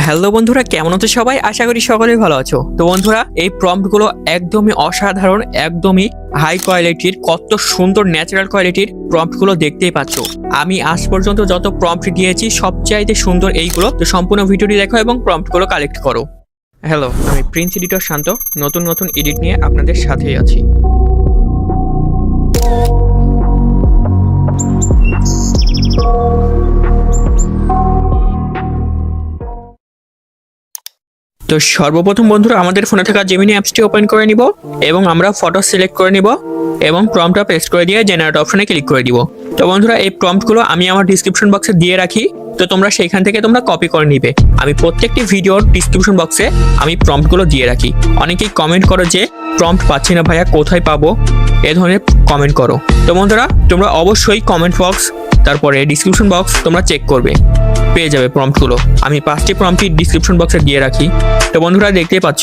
Hello বন্ধুরা, কেমন আছো সবাই? আশা করি সকলেই ভালো আছো। তো বন্ধুরা, এই প্রম্পটগুলো একদমই অসাধারণ, একদমই হাই কোয়ালিটির, কত সুন্দর ন্যাচারাল কোয়ালিটির প্রম্পটগুলো দেখতেই পাচ্ছ। আমি আজ পর্যন্ত যত প্রম্পট দিয়েছি সবচাইতে সুন্দর এইগুলো। তো সম্পূর্ণ ভিডিওটি দেখো এবং প্রম্পটগুলো কালেক্ট করো। হ্যালো, আমি প্রিন্স এডিটর শান্ত, নতুন নতুন এডিট নিয়ে আপনাদের সাথেই আছি। তো সর্বপ্রথম বন্ধুরা, আমাদের ফোনে থাকা জেমিনি অ্যাপসটি ওপেন করে নিব এবং আমরা ফটো সিলেক্ট করে নিব এবং প্রম্পটটা পেস্ট করে দিয়ে জেনারেট অপশনে ক্লিক করে দিব। তো বন্ধুরা, এই প্রম্পটগুলো আমি আমার ডিসক্রিপশন বক্সে দিয়ে রাখি, তো তোমরা সেইখান থেকে তোমরা কপি করে নিবে। আমি প্রত্যেকটি ভিডিওর ডিসক্রিপশন বক্সে আমি প্রম্পটগুলো দিয়ে রাখি। অনেকেই কমেন্ট করো যে প্রম্পট পাচ্ছি না ভাইয়া, কোথায় পাবো, এ ধরনের কমেন্ট করো। তো বন্ধুরা, তোমরা অবশ্যই কমেন্ট বক্স, তারপরে ডিসক্রিপশন বক্স তোমরা চেক করবে, পেয়ে যাবে প্রম্পটগুলো। আমি 5টি প্রম্পটই ডিসক্রিপশন বক্সে দিয়ে রাখি। তো বন্ধুরা, দেখতেই পাচ্ছ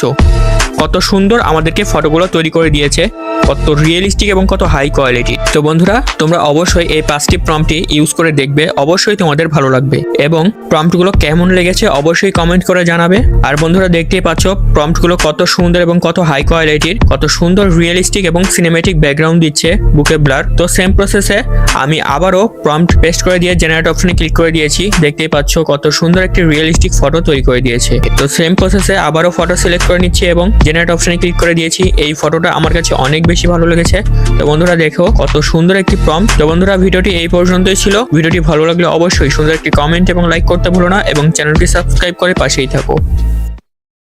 কত সুন্দর আমাদেরকে ফটোগুলো তৈরি করে দিয়েছে, কত রিয়েলিস্টিক এবং কত হাই কোয়ালিটি। তো বন্ধুরা, তোমরা অবশ্যই এই 5টি প্রম্পটই ইউজ করে দেখবে, অবশ্যই তোমাদের ভালো লাগবে। এবং প্রম্পটগুলো কেমন লেগেছে অবশ্যই কমেন্ট করে জানাবে। আর বন্ধুরা, দেখতেই পাচ্ছ প্রম্পটগুলো কত সুন্দর এবং কত হাই কোয়ালিটির, কত সুন্দর রিয়েলিস্টিক এবং সিনেমেটিক ব্যাকগ্রাউন্ড দিচ্ছে, বুকে ব্লার। তো সেম প্রসেসে আমি আবারও প্রম্পট পেস্ট করে দিয়ে জেনারেট অপশনে ক্লিক করে দিয়েছি। দেখতেই পাচ্ছ কত সুন্দর একটি রিয়েলিস্টিক ফটো তৈরি করে দিয়েছে। তো সেম প্রসেসে আবারও ফটো সিলেক্ট করে নিচ্ছি এবং জেনারেট অপশনে ক্লিক করে দিয়েছি। এই ফটোটা আমার কাছে অনেক বেশি ভালো লেগেছে। তো বন্ধুরা, দেখো কত সুন্দর একটি প্রম্পট। তো বন্ধুরা, ভিডিওটি এই পর্যন্তই ছিল। ভিডিওটি ভালো লাগলে অবশ্যই সুন্দর একটি কমেন্ট এবং লাইক করতে ভুলো না এবং চ্যানেলটি সাবস্ক্রাইব করে পাশেই থাকো।